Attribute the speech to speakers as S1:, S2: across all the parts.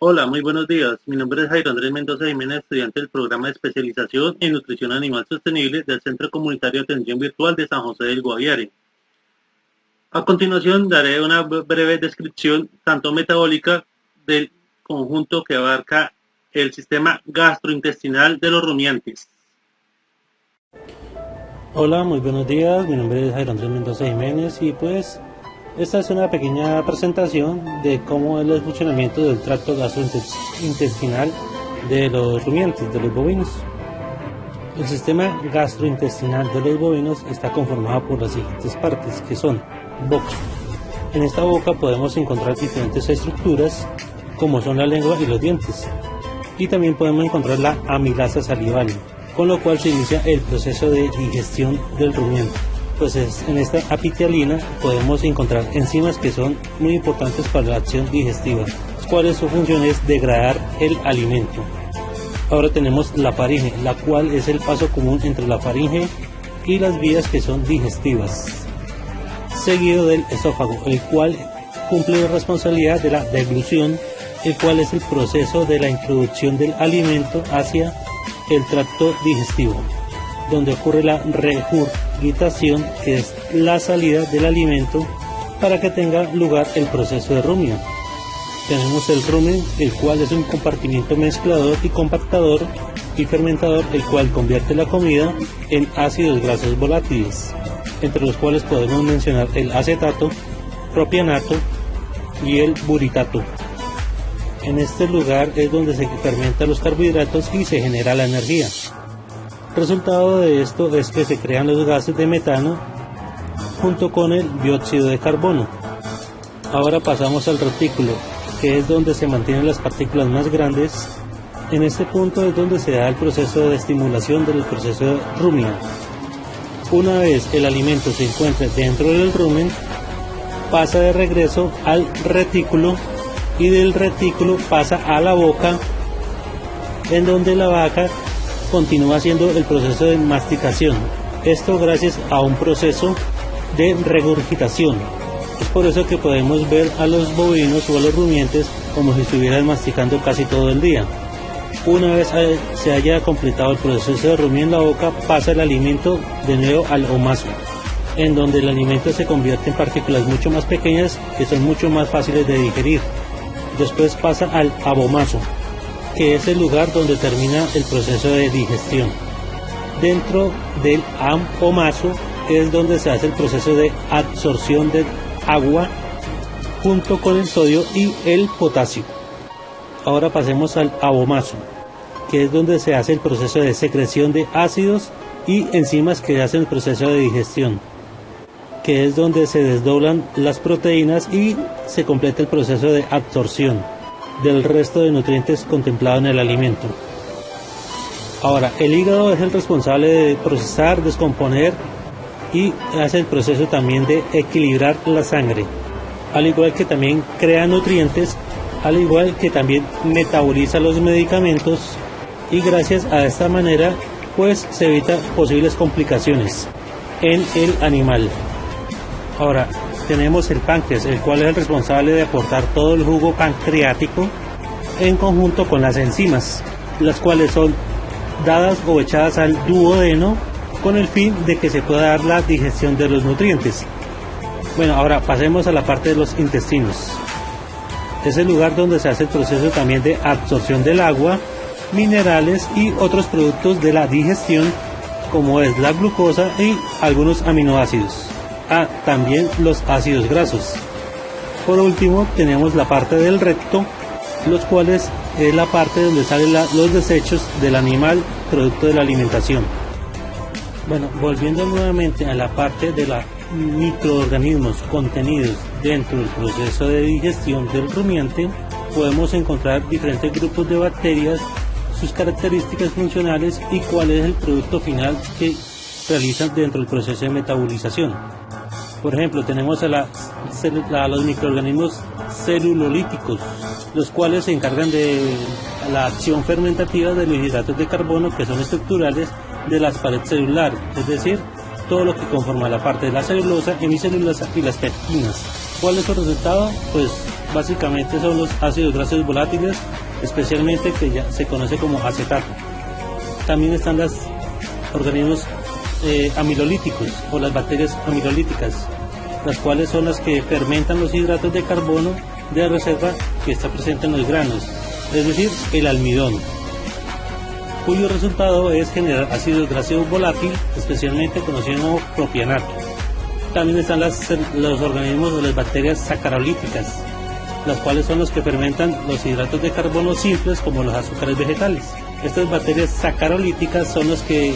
S1: Hola, muy buenos días. Mi nombre es Jairo Andrés Mendoza Jiménez, estudiante del programa de especialización en nutrición animal sostenible del Centro Comunitario de Atención Virtual de San José del Guaviare. A continuación daré una breve descripción tanto metabólica del conjunto que abarca el sistema gastrointestinal de los rumiantes.
S2: Hola, muy buenos días. Mi nombre es Jairo Andrés Mendoza Jiménez y pues esta es una pequeña presentación de cómo es el funcionamiento del tracto gastrointestinal de los rumiantes, de los bovinos. El sistema gastrointestinal de los bovinos está conformado por las siguientes partes, que son boca. En esta boca podemos encontrar diferentes estructuras, como son la lengua y los dientes. Y también podemos encontrar la amilasa salival, con lo cual se inicia el proceso de digestión del rumiante. Pues en esta apitialina podemos encontrar enzimas que son muy importantes para la acción digestiva, las cuales su función es degradar el alimento. Ahora tenemos la faringe, la cual es el paso común entre la faringe y las vías que son digestivas, seguido del esófago, el cual cumple la responsabilidad de la deglución, el cual es el proceso de la introducción del alimento hacia el tracto digestivo, donde ocurre la regurgitación, que es la salida del alimento para que tenga lugar el proceso de rumio. Tenemos el rumen, el cual es un compartimiento mezclador y compactador y fermentador, el cual convierte la comida en ácidos grasos volátiles, entre los cuales podemos mencionar el acetato, propianato y el buritato. En este lugar es donde se fermentan los carbohidratos y se genera la energía. Resultado de esto es que se crean los gases de metano junto con el dióxido de carbono. Ahora pasamos al retículo, que es donde se mantienen las partículas más grandes. En este punto es donde se da el proceso de estimulación del proceso de rumia. Una vez el alimento se encuentra dentro del rumen, pasa de regreso al retículo y del retículo pasa a la boca, en donde la vaca continúa haciendo el proceso de masticación. Esto gracias a un proceso de regurgitación. Es por eso que podemos ver a los bovinos o a los rumiantes como si estuvieran masticando casi todo el día. Una vez se haya completado el proceso de rumia en la boca, pasa el alimento de nuevo al omaso, en donde el alimento se convierte en partículas mucho más pequeñas que son mucho más fáciles de digerir. Después pasa al abomaso, que es el lugar donde termina el proceso de digestión. Dentro del abomaso es donde se hace el proceso de absorción de agua junto con el sodio y el potasio. Ahora pasemos al abomaso, que es donde se hace el proceso de secreción de ácidos y enzimas que hacen el proceso de digestión, que es donde se desdoblan las proteínas y se completa el proceso de absorción del resto de nutrientes contemplado en el alimento. Ahora, el hígado es el responsable de procesar, descomponer y hace el proceso también de equilibrar la sangre, al igual que también crea nutrientes, al igual que también metaboliza los medicamentos, y gracias a esta manera pues se evita posibles complicaciones en el animal. Ahora tenemos el páncreas, el cual es el responsable de aportar todo el jugo pancreático en conjunto con las enzimas, las cuales son dadas o echadas al duodeno con el fin de que se pueda dar la digestión de los nutrientes. Bueno, ahora pasemos a la parte de los intestinos. Es el lugar donde se hace el proceso también de absorción del agua, minerales y otros productos de la digestión, como es la glucosa y algunos aminoácidos. También los ácidos grasos. Por último tenemos la parte del recto, los cuales es la parte donde salen los desechos del animal producto de la alimentación. Bueno, volviendo nuevamente a la parte de los microorganismos contenidos dentro del proceso de digestión del rumiante, podemos encontrar diferentes grupos de bacterias, sus características funcionales y cuál es el producto final que realizan dentro del proceso de metabolización. Por ejemplo, tenemos a los microorganismos celulolíticos, los cuales se encargan de la acción fermentativa de los hidratos de carbono que son estructurales de las paredes celulares, es decir, todo lo que conforma la parte de la celulosa, hemicelulosa y las pectinas. ¿Cuál es su resultado? Pues básicamente son los ácidos grasos volátiles, especialmente que ya se conoce como acetato. También están los organismos amilolíticos o las bacterias amilolíticas, las cuales son las que fermentan los hidratos de carbono de reserva que está presente en los granos, es decir, el almidón, cuyo resultado es generar ácido graso volátil, especialmente conocido como propianato. También están los organismos o las bacterias sacarolíticas, las cuales son los que fermentan los hidratos de carbono simples como los azúcares vegetales. Estas bacterias sacarolíticas son los que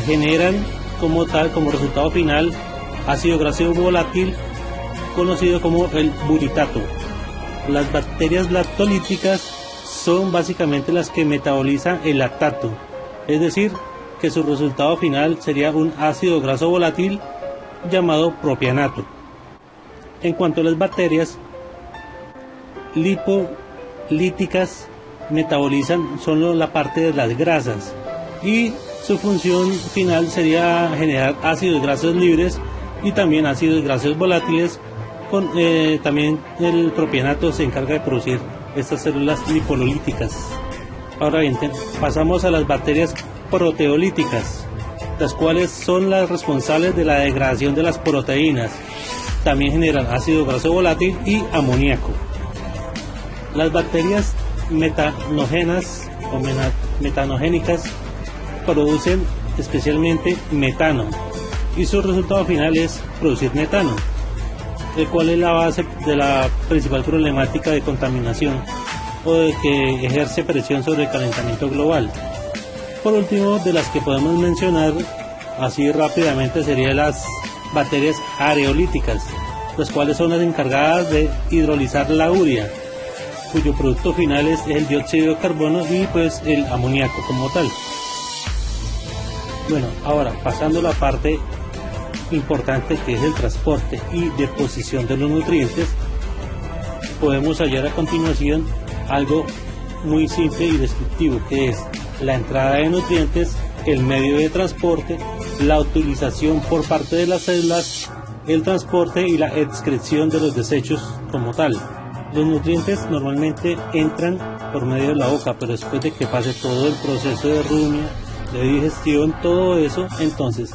S2: generan como resultado final ácido graso volátil conocido como el buritato. Las bacterias lactolíticas son básicamente las que metabolizan el lactato, es decir, que su resultado final sería un ácido graso volátil llamado propianato. En cuanto a las bacterias lipolíticas, metabolizan solo la parte de las grasas y su función final sería generar ácidos grasos libres y también ácidos grasos volátiles. También el propianato se encarga de producir estas células lipolíticas. Ahora bien, pasamos a las bacterias proteolíticas, las cuales son las responsables de la degradación de las proteínas. También generan ácido graso volátil y amoníaco. Las bacterias metanógenas o metanogénicas producen especialmente metano y su resultado final es producir metano, el cual es la base de la principal problemática de contaminación o de que ejerce presión sobre el calentamiento global. Por último, de las que podemos mencionar así rápidamente serían las bacterias areolíticas, las cuales son las encargadas de hidrolizar la urea, cuyo producto final es el dióxido de carbono y pues el amoníaco como tal. Bueno, ahora pasando a la parte importante que es el transporte y deposición de los nutrientes, podemos hallar a continuación algo muy simple y descriptivo, que es la entrada de nutrientes, el medio de transporte, la utilización por parte de las células, el transporte y la excreción de los desechos como tal. Los nutrientes normalmente entran por medio de la boca, pero después de que pase todo el proceso de rumia, de digestión, todo eso, entonces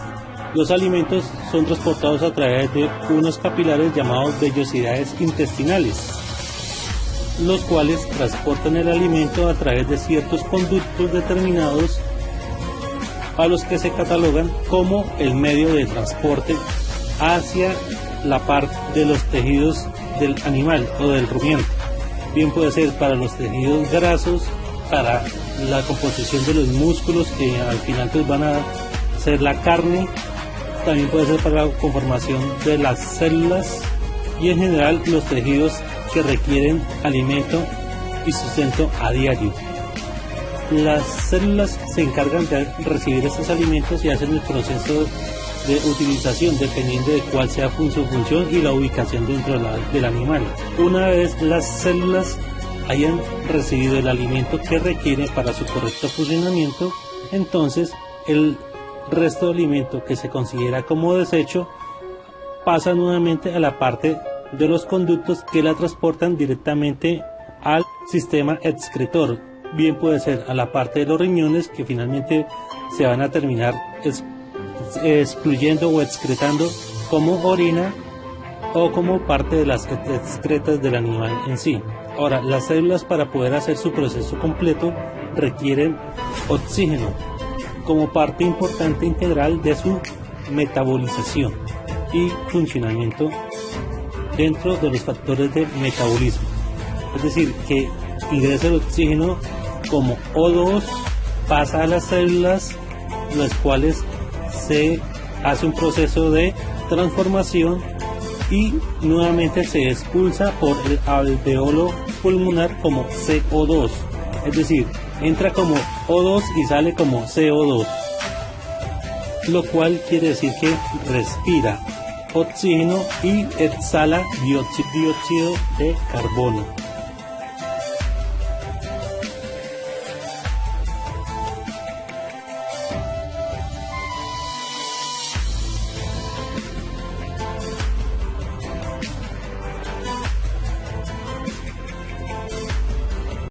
S2: los alimentos son transportados a través de unos capilares llamados vellosidades intestinales, los cuales transportan el alimento a través de ciertos conductos determinados a los que se catalogan como el medio de transporte hacia la parte de los tejidos del animal o del rumiante. Bien puede ser para los tejidos grasos, para la composición de los músculos que al final pues van a ser la carne, también puede ser para la conformación de las células y en general los tejidos que requieren alimento y sustento a diario. Las células se encargan de recibir estos alimentos y hacen el proceso de utilización dependiendo de cuál sea su función y la ubicación dentro del animal. Una vez las células hayan recibido el alimento que requiere para su correcto funcionamiento, entonces el resto de alimento que se considera como desecho pasa nuevamente a la parte de los conductos que la transportan directamente al sistema excretor. Bien puede ser a la parte de los riñones, que finalmente se van a terminar excluyendo o excretando como orina o como parte de las excretas del animal en sí. Ahora, las células, para poder hacer su proceso completo, requieren oxígeno como parte importante integral de su metabolización y funcionamiento dentro de los factores de metabolismo. Es decir, que ingresa el oxígeno como O2, pasa a las células, las cuales se hace un proceso de transformación y nuevamente se expulsa por el alveolo pulmonar como CO2, es decir, entra como O2 y sale como CO2, lo cual quiere decir que respira oxígeno y exhala dióxido de carbono.